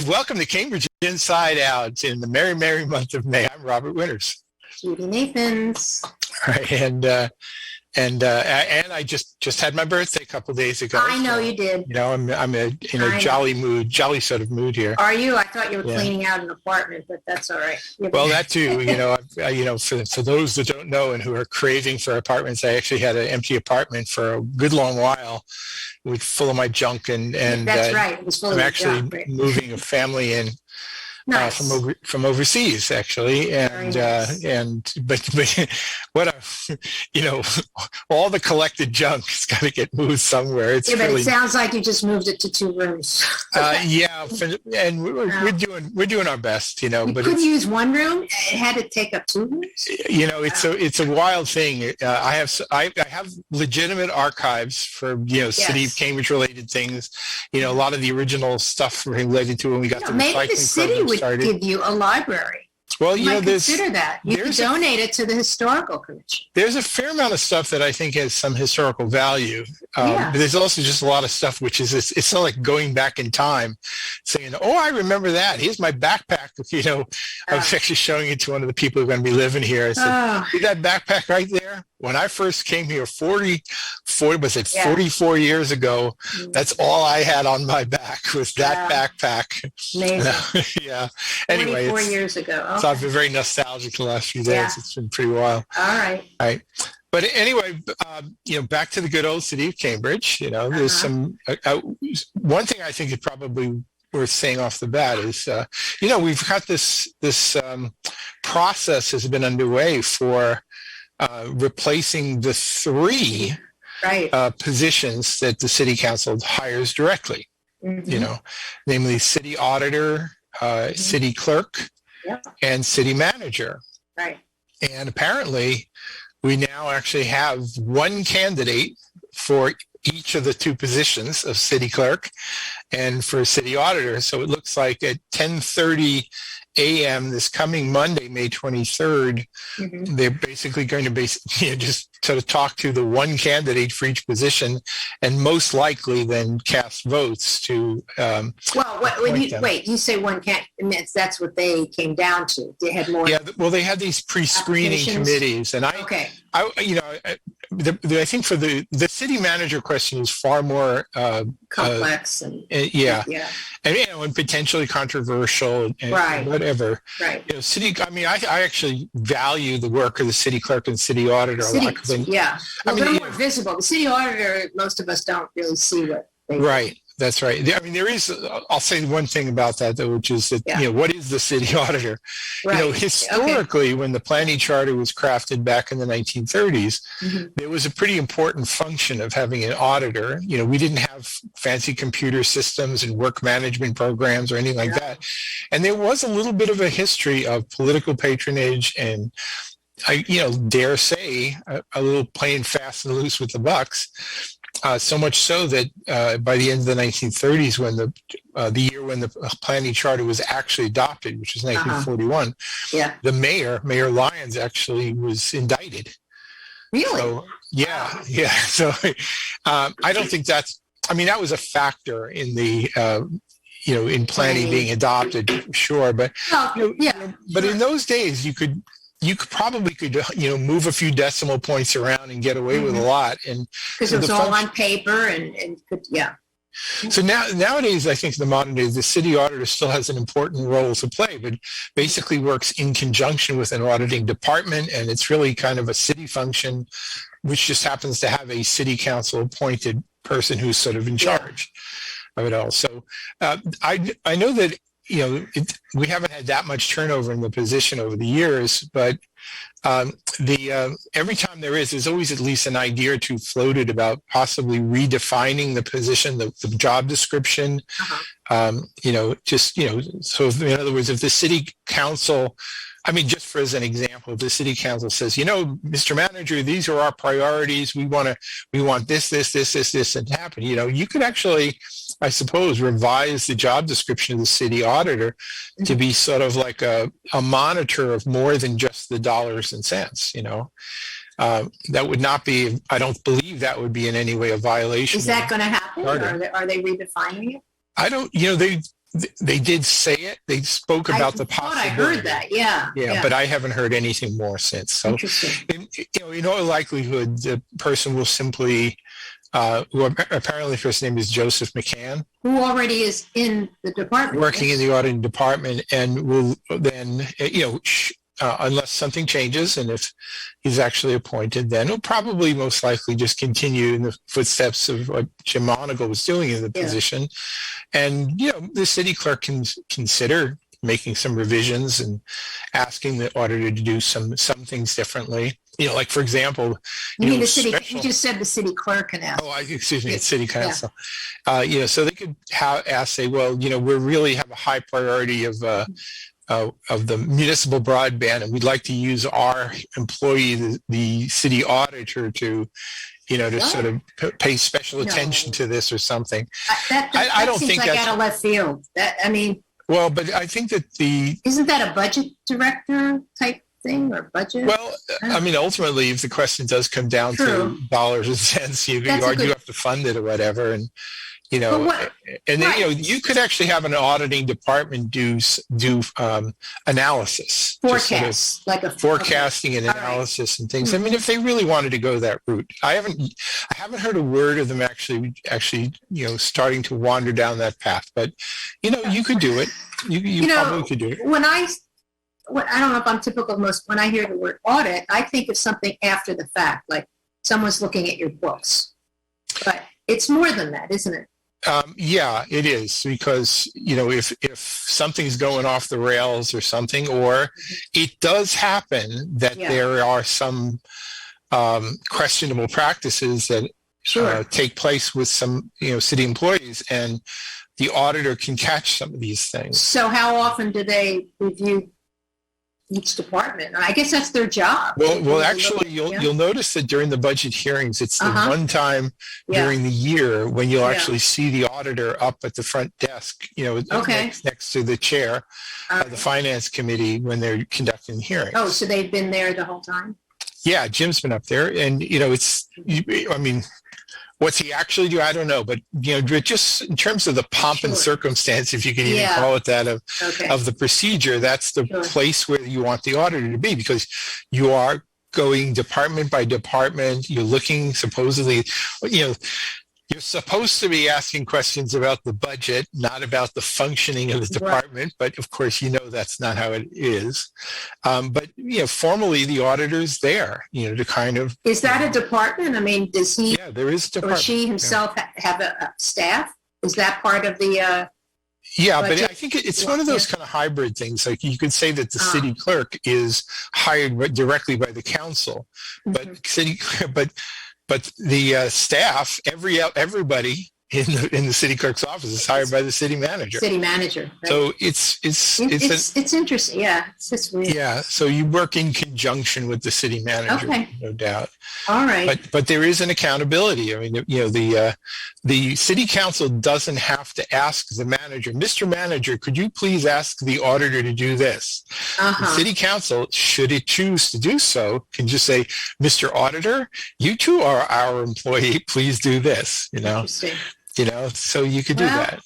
Welcome to Cambridge Inside Out in the merry, merry month of May. I'm Robert Winters. Judy Nathans. All right, and I just had my birthday a couple of days ago. I know, so, you did. You know, I'm in a jolly sort of mood here. Are you? I thought you were cleaning out an apartment, but that's all right. Well, that too. You know, for those that don't know and who are craving for apartments, I actually had an empty apartment for a good long while, with full of my junk, and that's right. It was full I'm of actually junk, right? moving a family in. Nice. From overseas, actually, and nice. But what all the collected junk has got to get moved somewhere. It's but it sounds like you just moved it to 2 rooms. And we're doing our best, you know. You but couldn't use 1 room; it had to take up 2 rooms. You know, it's a wild thing. I have legitimate archives for City of Cambridge related things. You know, a lot of the original stuff related to when we got the maybe recycling the city would started. Give you a library. Well, you might consider that. You could donate it to the Historical Commission. There's a fair amount of stuff that I think has some historical value. But there's also just a lot of stuff which is, it's not like going back in time saying, oh, I remember that. Here's my backpack. I was actually showing it to one of the people who are going to be living here. I said, see that backpack right there? When I first came here 44 years ago, that's all I had on my back was that backpack. Amazing. Yeah. Anyway, 44 years ago. Okay. So I've been very nostalgic the last few days. Yeah. It's been pretty wild. All right. But anyway, back to the good old city of Cambridge. There's some one thing I think is probably worth saying off the bat is, we've got this process has been underway for replacing the 3 positions that the city council hires directly. Mm-hmm. Namely City Auditor, City Clerk, and City Manager. Right. And apparently, we now actually have 1 candidate for each of the 2 positions of City Clerk and for City Auditor. So it looks like at 10:30 a.m. this coming Monday, May 23rd, they're basically going to just sort of talk to the 1 candidate for each position, and most likely then cast votes to. You say 1 candidate, that's what they came down to. They had more. Yeah, well, they had these pre-screening committees, and I think for the city manager question is far more complex and potentially controversial and whatever. Right. I actually value the work of the city clerk and city auditor a lot. They're more visible. The city auditor, most of us don't really see what they do. Right. That's right. There is, I'll say one thing about that, though, which is that, what is the city auditor? Right. Historically, when the planning charter was crafted back in the 1930s, there was a pretty important function of having an auditor. We didn't have fancy computer systems and work management programs or anything like that. And there was a little bit of a history of political patronage and, I dare say, a little playing fast and loose with the bucks. So much so that by the end of the 1930s, when the year when the planning charter was actually adopted, which was 1941, the Mayor Lyons actually was indicted. Really? So, yeah. So I don't think that was a factor in the in planning being adopted, sure, but but in those days you probably could move a few decimal points around and get away with a lot, and because it was all on paper and So nowadays, I think the modern day, the city auditor still has an important role to play, but basically works in conjunction with an auditing department, and it's really kind of a city function, which just happens to have a city council appointed person who's sort of in charge of it all. So I know that we haven't had that much turnover in the position over the years, but every time there's always at least an idea or two floated about possibly redefining the position, the job description. So in other words, if the city council, just for as an example, if the city council says, Mr. Manager, these are our priorities. We want this to happen. You could actually, I suppose, revise the job description of the city auditor to be sort of like a monitor of more than just the dollars and cents. That would not be, I don't believe that would be in any way a violation. Is that going to happen? Or are they redefining it? I don't, They did say it. They spoke about the possibility. I heard that. Yeah. But I haven't heard anything more since. So, in all likelihood, the person will simply, who apparently first name is Joseph McCann, who already is in the department, working in the auditing department, and will then, unless something changes, and if he's actually appointed, then he'll probably most likely just continue in the footsteps of what Jim Monagle was doing in the position. And, the city clerk can consider making some revisions and asking the auditor to do some things differently. Like, for example, you just said the city clerk can ask. Excuse me, it's city council. So they could say, well, we really have a high priority of the municipal broadband, and we'd like to use our employee, the city auditor, to sort of pay special attention to this or something. I don't think that's out of left field. Well, but I think that isn't that a budget director type thing or budget? Well, ultimately, if the question does come down to dollars and cents, you have to fund it or whatever, and. You could actually have an auditing department do analysis, forecasts, like a forecasting and analysis and things. Mm-hmm. If they really wanted to go that route, I haven't heard a word of them actually, starting to wander down that path. But you could do it. You probably could do it. I don't know if I'm typical of most. When I hear the word audit, I think of something after the fact, like someone's looking at your books. But it's more than that, isn't it? Yeah, it is, because if something's going off the rails or something, or it does happen that there are some questionable practices that take place with some city employees, and the auditor can catch some of these things. So how often do they review each department? I guess that's their job. Well, actually, you'll notice that during the budget hearings, it's the one time during the year when you'll actually see the auditor up at the front desk, next to the chair of the finance committee when they're conducting hearings. Oh, so they've been there the whole time? Yeah, Jim's been up there, and what's he actually do? I don't know, but just in terms of the pomp and circumstance, if you can even call it that, of the procedure, that's the place where you want the auditor to be, because you are going department by department. You're looking supposedly, you're supposed to be asking questions about the budget, not about the functioning of the department. But of course, that's not how it is. But formally, the auditor's there, to kind of. Is that a department? Does he? Yeah, there is a department. Or she himself have a staff? Is that part of the? Yeah, budget? But I think it's one of those kind of hybrid things. Like, you could say that the city clerk is hired directly by the council, but But the staff, everybody in the city clerk's office is hired by the city manager. City manager. Right? So it's interesting. Yeah, it's just weird. Yeah, so you work in conjunction with the city manager, no doubt. All right. But there is an accountability. The city council doesn't have to ask the manager, Mr. Manager, could you please ask the auditor to do this? The city council, should it choose to do so, can just say, Mr. Auditor, you too are our employee. Please do this. Interesting. So you could do that.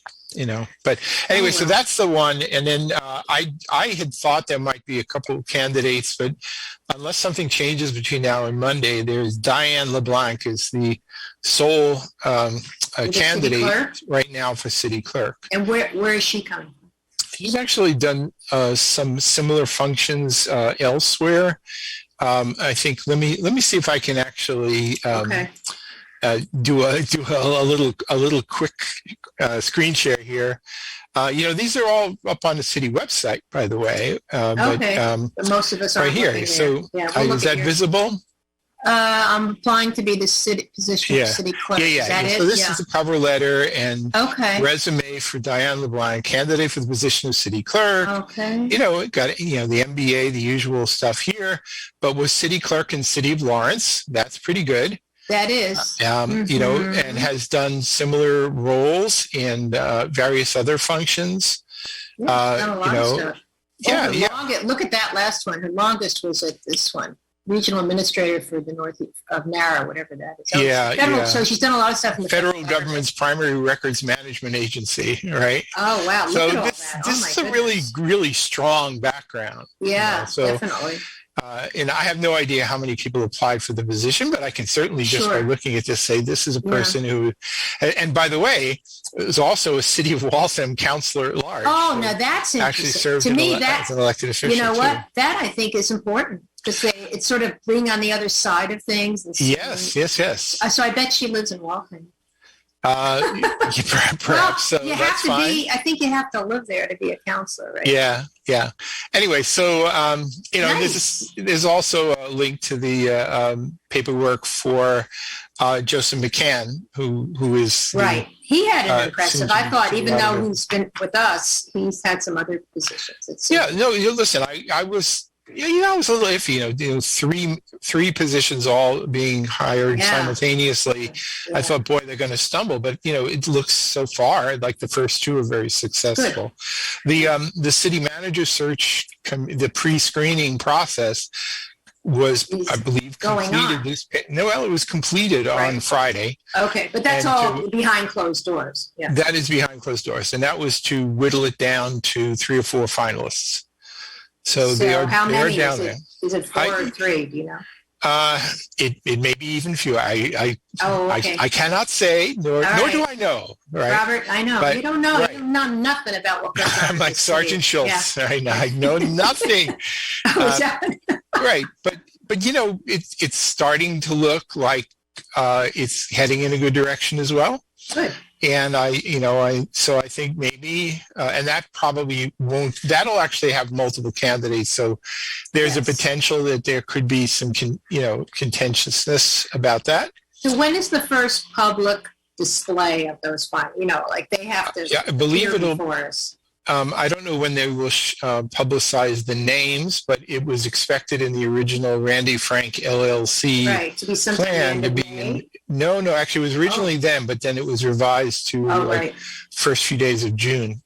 But anyway, so that's the one. And then I had thought there might be a couple of candidates, but unless something changes between now and Monday, there's Diane LeBlanc is the sole candidate right now for city clerk. And where is she coming from? She's actually done some similar functions elsewhere. I think let me see if I can actually do a little quick screen share here. These are all up on the city website, by the way. But most of us are right here. So is that visible? I'm applying to be the position of city clerk. Is that it? So this is the cover letter and resume for Diane LeBlanc, candidate for the position of city clerk. Okay. It got the MBA, the usual stuff here, but was city clerk in City of Lawrence. That's pretty good. That is. And has done similar roles in various other functions. Look at that last one. Her longest was at this one. regional administrator for the north of NARA, whatever that is. So Yeah, federal, So she's done a lot of stuff in the federal government's primary records management agency, right? Oh wow! Look So at all this that. is a really strong background. Yeah, so, definitely. And I have no idea how many people applied for the position, but I can certainly just by looking at this say this is a person who, and by the way, is also a City of Waltham councillor at large. Oh, now that's interesting. Actually served to me, as an elected official. You know what? Too. That I think is important because it's sort of being on the other side of things. And yes. So I bet she lives in Waltham. Perhaps well, so. You that's have to fine. I think you have to live there to be a counselor, right? Yeah. Anyway, so Nice. there's also a link to the paperwork for Joseph McCann, who is right. He had an impressive. I thought, even though auditor. he's been with us, he's had some other positions. Listen, I was. I was a little iffy. Three positions all being hired simultaneously. Yeah. I thought, boy, they're going to stumble. But it looks so far like the first two are very successful. Good. The city manager search, the pre-screening process was, I believe, completed. It was completed on Friday. Okay, but that's all behind closed doors. Yeah, that is behind closed doors, and that was to whittle it down to 3 or 4 finalists. So they are how many down there. Is it 4 or 3? Do you know? It may be even fewer. Okay. I cannot say, nor do I know. Right, Robert, I know you don't know. Right. You know nothing about what goes on. I'm like Sergeant Schultz. Yeah. I know nothing. Right, but it's starting to look like it's heading in a good direction as well. Good. And I think maybe, and that probably won't, that'll actually have multiple candidates. So there's a potential that there could be some, contentiousness about that. So when is the first public display of those finals? Like they have to I believe it'll, before us. I don't know when they will publicize the names, but it was expected in the original Randy Frank LLC to be plan to be no, actually it was originally then, but then it was revised to first few days of June.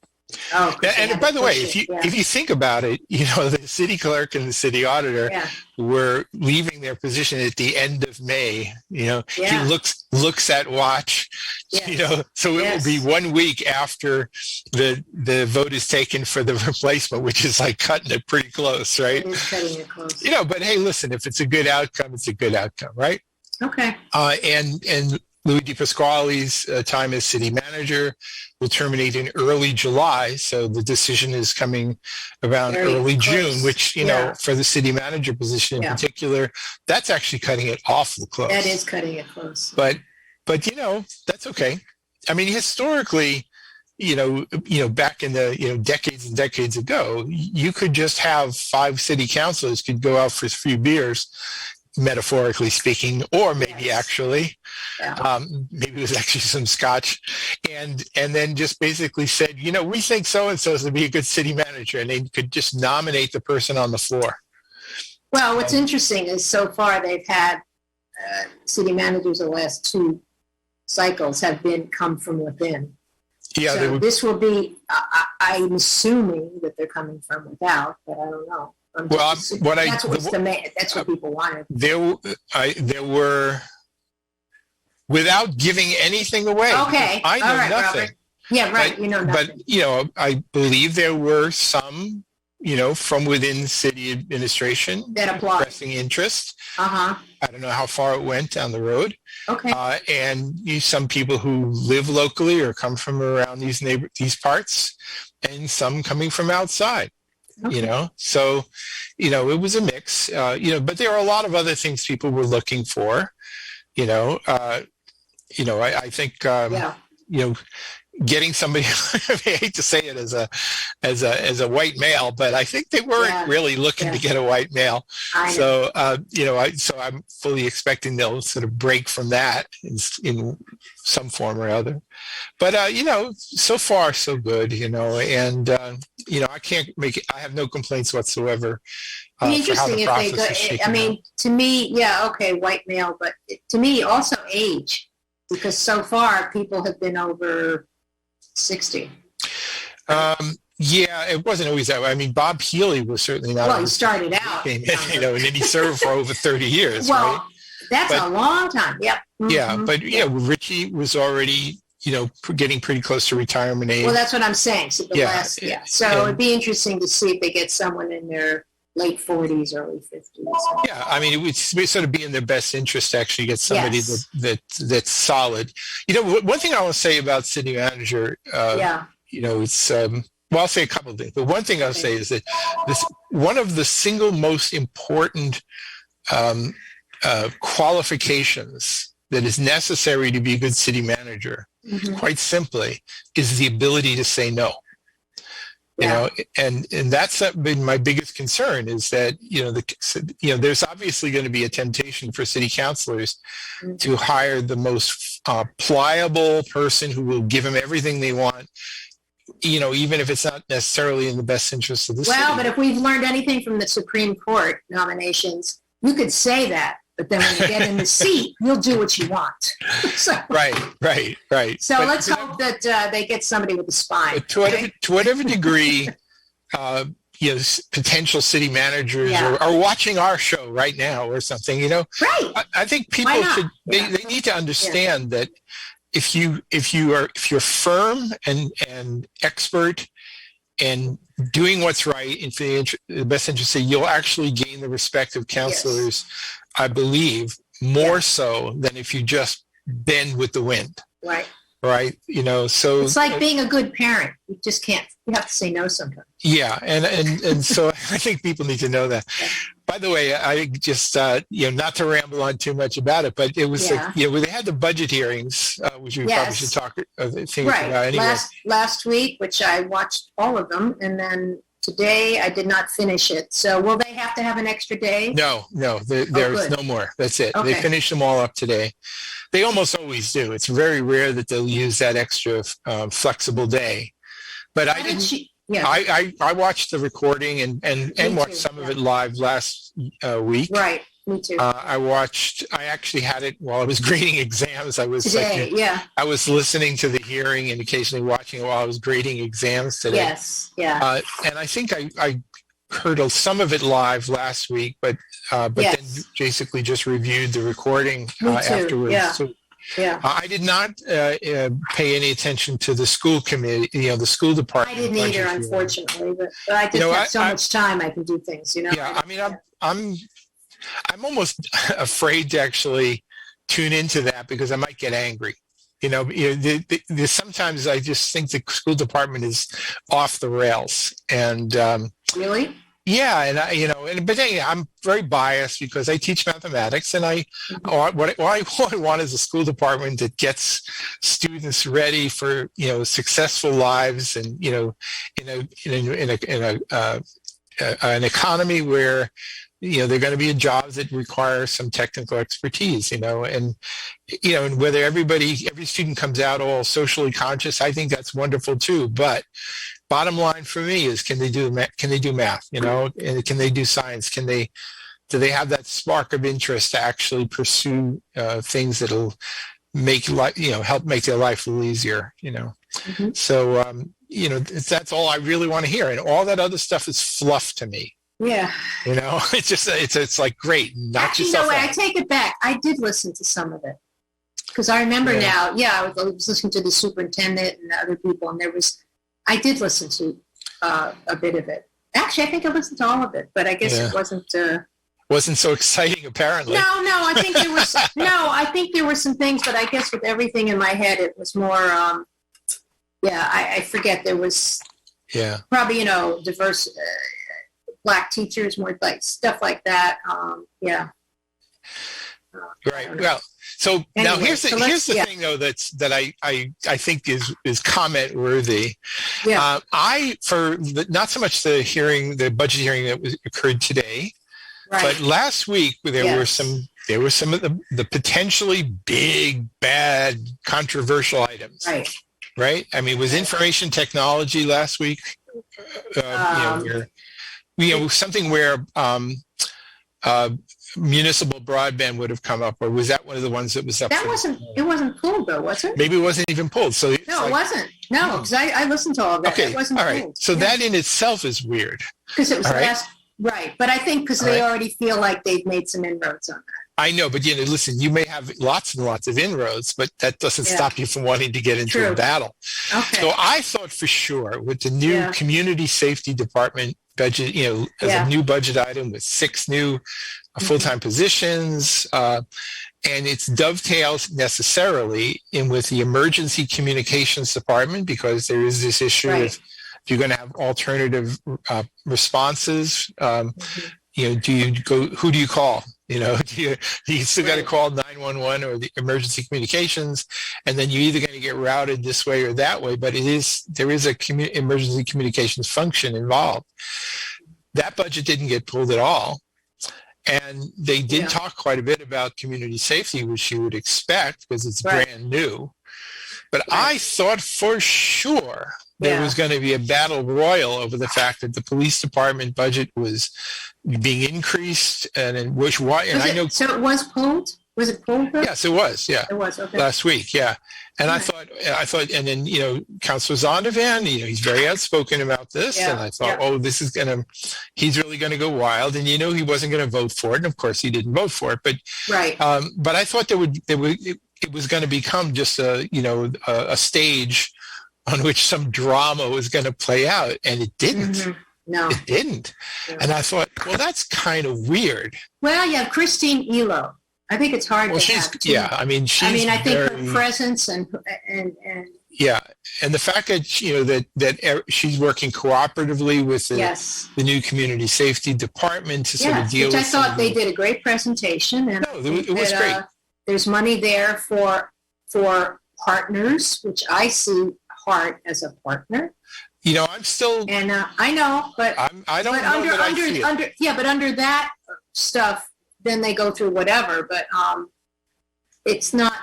And by the way, if you think about it, the city clerk and the city auditor were leaving their position at the end of May. He looks at watch. So it will be 1 week after the vote is taken for the replacement, which is like cutting it pretty close, right? It is cutting it close. But hey, listen, if it's a good outcome, it's a good outcome, right? Okay. And Louis DePasquale's time as city manager will terminate in early July. So the decision is coming around early June, which, for the city manager position in particular, that's actually cutting it awful close. That is cutting it close. But that's okay. I mean, historically, back in the, decades and decades ago, you could just have 5 city councilors could go out for a few beers, metaphorically speaking, or maybe actually, maybe it was actually some scotch, and then just basically said, we think so-and-so is to be a good city manager, and they could just nominate the person on the floor. Well, what's interesting is so far they've had city managers the last 2 cycles have come from within. Yeah, so this will be, I'm assuming that they're coming from without, but I don't know. That's what people wanted. There were, without giving anything away. Okay, I know nothing. Robert. Yeah, right. But, nothing. But I believe there were some, from within city administration that applied, expressing interest. I don't know how far it went down the road. Okay. And some people who live locally or come from around these parts, and some coming from outside. Okay. So, it was a mix, but there are a lot of other things people were looking for, I think, getting somebody, I hate to say it as a white male, but I think they weren't really looking to get a white male. So, so I'm fully expecting they'll sort of break from that in some form or other. But, so far so good, and, I can't make it, I have no complaints whatsoever. Interesting if they go, to me, white male, but to me also age, because so far people have been over 60. Yeah, it wasn't always that way. I mean, Bob Healy was certainly not. Well, he started out. And then he served for over 30 years, well, right? that's a long time. Yep. Yeah, but Richie was already, getting pretty close to retirement age. Well, that's what I'm saying. So So it'd be interesting to see if they get someone in their late 40s, early 50s. Yeah, I mean, it would sort of be in their best interest to actually get somebody that's solid. One thing I want to say about city manager, it's well, I'll say a couple of things, but one thing I'll say is that one of the single most important qualifications that is necessary to be a good city manager, quite simply, is the ability to say no. And that's been my biggest concern, is that there's obviously going to be a temptation for city councillors to hire the most pliable person who will give them everything they want, even if it's not necessarily in the best interest of the city. Well, but if we've learned anything from the Supreme Court nominations, you could say that, but then when you get in the seat, you'll do what you want. Right. So let's hope that they get somebody with a spine. To whatever degree, potential city managers are watching our show right now or something, Right. I think people should, they need to understand that if you're firm and expert and doing what's right in the best interest, you'll actually gain the respect of councillors, I believe, more so than if you just bend with the wind. Right. So it's like being a good parent. You just can't. You have to say no sometimes. Yeah, and so I think people need to know that. Yeah. By the way, I just not to ramble on too much about it, but it was when they had the budget hearings, which we probably should talk things about anyway. Last week, which I watched all of them, and then today I did not finish it. So will they have to have an extra day? No, there's no more. That's it. Okay. They finished them all up today. They almost always do. It's very rare that they'll use that extra flexible day. But I didn't. I watched the recording and watched some of it live last week. Right. Me too. I actually had it while I was grading exams. I was I was listening to the hearing and occasionally watching it while I was grading exams today. Yes. Yeah. And I think I heard some of it live last week, but then basically just reviewed the recording afterwards. Yeah. So, I did not pay any attention to the school committee, the school department. I didn't either, unfortunately, but I just have so much time I can do things, Yeah, I mean, I'm almost afraid to actually tune into that because I might get angry. Sometimes I just think the school department is off the rails. And really? Yeah, and but anyway, I'm very biased because I teach mathematics, and what I want is a school department that gets students ready for successful lives, and in an economy where they're going to be in jobs that require some technical expertise, and whether every student comes out all socially conscious, I think that's wonderful too. But bottom line for me is, can they do math? And can they do science? Do they have that spark of interest to actually pursue things that'll make life, help make their life a little easier, So, that's all I really want to hear. And all that other stuff is fluff to me. Yeah. It's just, it's like, great. Actually, I take it back. I did listen to some of it because I remember now, I was listening to the superintendent and the other people, and I did listen to a bit of it. Actually, I think I listened to all of it, but I guess it wasn't so exciting, apparently. No, I think there was I think there were some things, but I guess with everything in my head, it was more. I forget. There was probably diverse Black teachers, more like stuff like that. Right. Well. So anyway, now here's the thing though that I think is comment worthy. Yeah. Not so much the budget hearing that occurred today, but last week there were some of the potentially big, bad, controversial items. Right. I mean, it was information technology last week. Something where municipal broadband would have come up, or was that one of the ones that was up? That wasn't. It wasn't pulled though, was it? Maybe it wasn't even pulled. So no, it wasn't. No, because I listened to all of that. Okay, it wasn't all right. pulled. So that in itself is weird. Because it was all last. Right, but I think because they already feel like they've made some inroads on that. I know, but listen, you may have lots and lots of inroads, but that doesn't stop you from wanting to get into a battle. Okay. So I thought for sure with the new community safety department budget, as a new budget item with 6 new full-time positions, and it's dovetails necessarily in with the emergency communications department, because there is this issue of if you're going to have alternative responses, do you go, who do you call? You still got to call 911 or the emergency communications, and then you're either going to get routed this way or that way, but there is a emergency communications function involved. That budget didn't get pulled at all. And they did talk quite a bit about community safety, which you would expect because it's brand new. But I thought for sure there was going to be a battle royal over the fact that the police department budget was being increased, and in which I know. So it was pulled. Was it pulled? Yes, it was. Yeah, it was. Okay. Last week. Yeah, and I thought, and then Councillor Zondervan, he's very outspoken about this, and I thought, this is he's really gonna go wild, and he wasn't gonna vote for it, and of course he didn't vote for it, but but I thought it was going to become just a stage on which some drama was going to play out, and it didn't. Mm-hmm. No, it didn't. Yeah. And I thought, well, that's kind of weird. Well, yeah, Christine Elo. I think it's hard to have. I mean, I think her presence and yeah, and the fact that that she's working cooperatively with the new community safety department to sort of deal with. I thought they did a great presentation, and it was great. There's money there for partners, which I see Hart as a partner. I'm still, and I know, but I don't know that I see it. But under that stuff, then they go through whatever. But it's not.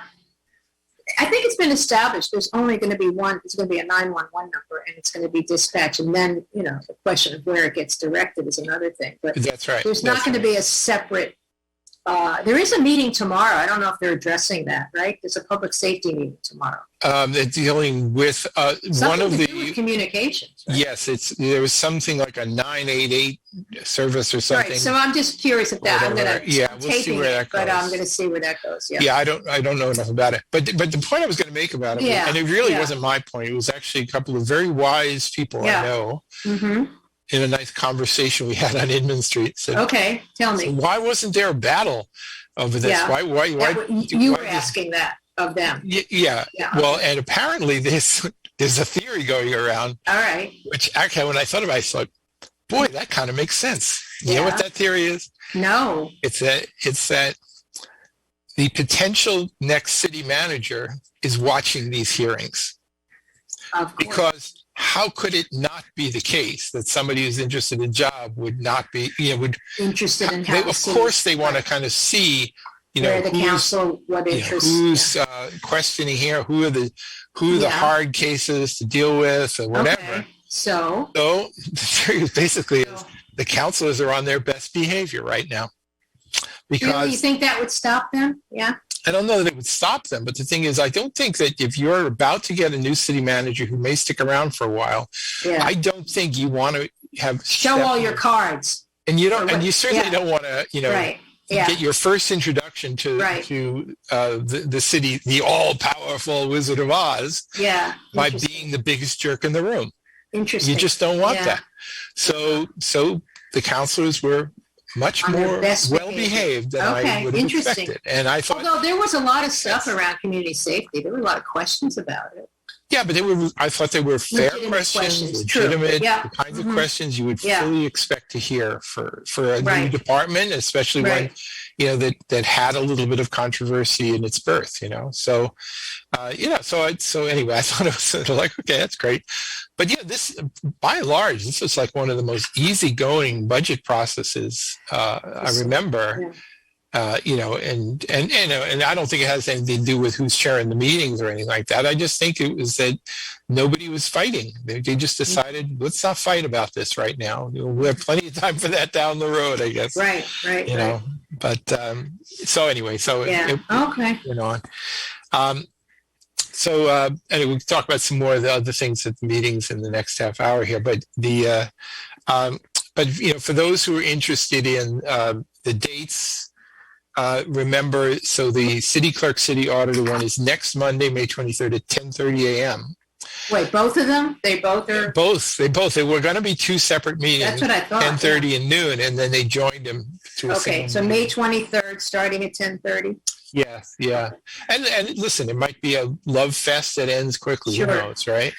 I think it's been established. There's only going to be one. It's going to be a 911 number, and it's going to be dispatch. And then the question of where it gets directed is another thing. But that's right. There's not going to be a separate. There is a meeting tomorrow. I don't know if they're addressing that, right? There's a public safety meeting tomorrow. They're dealing with one of the communications. Right? Yes, there was something like a 988 service or something. Right. So I'm just curious if that. I'm gonna we'll see where that goes. But I'm going to see where that goes. Yeah. Yeah, I don't know enough about it. But the point I was going to make about it, and it really wasn't my point. It was actually a couple of very wise people I know. Mm-hmm. In a nice conversation we had on Inman Street. Said, okay, tell me. So why wasn't there a battle over this? Yeah. Why you were asking that of them. Yeah. Well, and apparently there's a theory going around. All right. Which actually, when I thought about it, I thought, boy, that kind of makes sense. You know what that theory is? No. It's that the potential next city manager is watching these hearings. Of course. Because how could it not be the case that somebody who's interested in a job would not be, interested in how of course they want to kind of see, where the council, what interest, who's questioning here, who are the hard cases to deal with or whatever. Okay. So the theory basically is the councilors are on their best behavior right now. Because really, you think that would stop them? Yeah. I don't know that it would stop them, but the thing is, I don't think that if you're about to get a new city manager who may stick around for a while, I don't think you want to have show all your cards, and you don't, and you certainly don't want to, get your first introduction to the city, the all-powerful Wizard of Oz, by being the biggest jerk in the room. Interesting. You just don't want that. So the councilors were much more well-behaved than I would have expected. And I thought, although there was a lot of stuff around community safety, there were a lot of questions about it. Yeah, but I thought they were fair questions, legitimate, the kinds of questions you would fully expect to hear for a new department, especially when, that had a little bit of controversy in its birth, So, so anyway, I thought it was sort of like, okay, that's great. But this, by and large, this was like one of the most easygoing budget processes I remember. and I don't think it has anything to do with who's chairing the meetings or anything like that. I just think it was that nobody was fighting. They just decided, let's not fight about this right now. We have plenty of time for that down the road, I guess. Right. But so anyway, okay. Anyway, we'll talk about some more of the other things at the meetings in the next half hour here. But for those who are interested in the dates, remember, so the city clerk, city auditor one is next Monday, May 23rd at 10:30 a.m. Wait, both of them? They both are? Both. They were going to be two separate meetings. That's what I thought. 10:30 and noon, and then they joined them to a Okay, so May 23rd, starting at 10:30. Yeah. And listen, it might be a love fest that ends quickly. Sure. Who knows, right?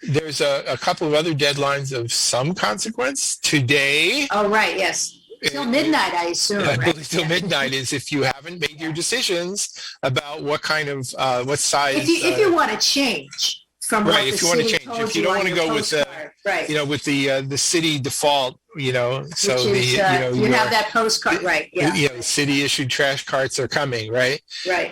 There's a couple of other deadlines of some consequence today. Oh, right, yes. Till midnight, I assume. I right? believe till midnight is if you haven't made your decisions about what kind of what size. If you want to change from what if the you want to city change, told if you don't want to go with with the city default, so which is, you have that postcard, right? Yeah. City issued trash carts are coming, right? Right.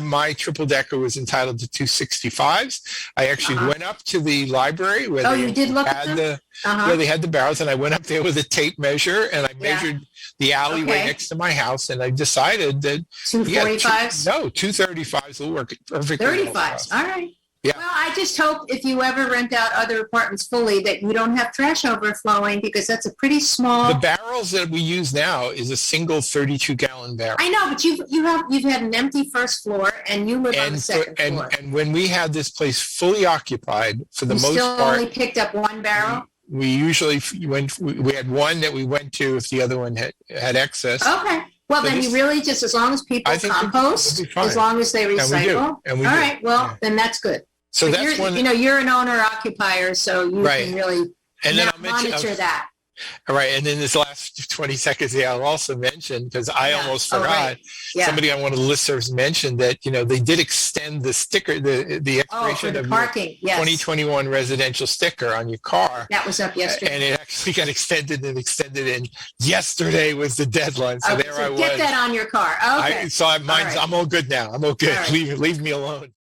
My triple decker was entitled to 265s. I actually went up to the library where you did look at them? Where they had the barrels, and I went up there with a tape measure and I measured the alleyway next to my house, and I decided that 245s. 235s will work perfectly. 35s. All right. Yeah. Well, I just hope if you ever rent out other apartments fully that you don't have trash overflowing, because that's a pretty small. The barrels that we use now is a single 32-gallon barrel. I know, but you've had an empty first floor, and you live on the second floor. And when we had this place fully occupied, for the most part, only picked up one barrel. We usually we had one that we went to if the other one had excess. Okay. Well, then you really just, as long as people compost, as long as they recycle. And we do. All right. Well, then that's good. So that's one. You're an owner occupier, so you can really monitor that. All right, and then this last 20 seconds here, I'll also mention, because I almost forgot, somebody on one of the listservs mentioned that, they did extend the sticker, the expiration of parking, your 2021 residential sticker on your car. That was up yesterday. And it actually got extended, and yesterday was the deadline. So there I was. Get that on your car. Okay. I'm all good now. I'm all good. Right. Leave me alone.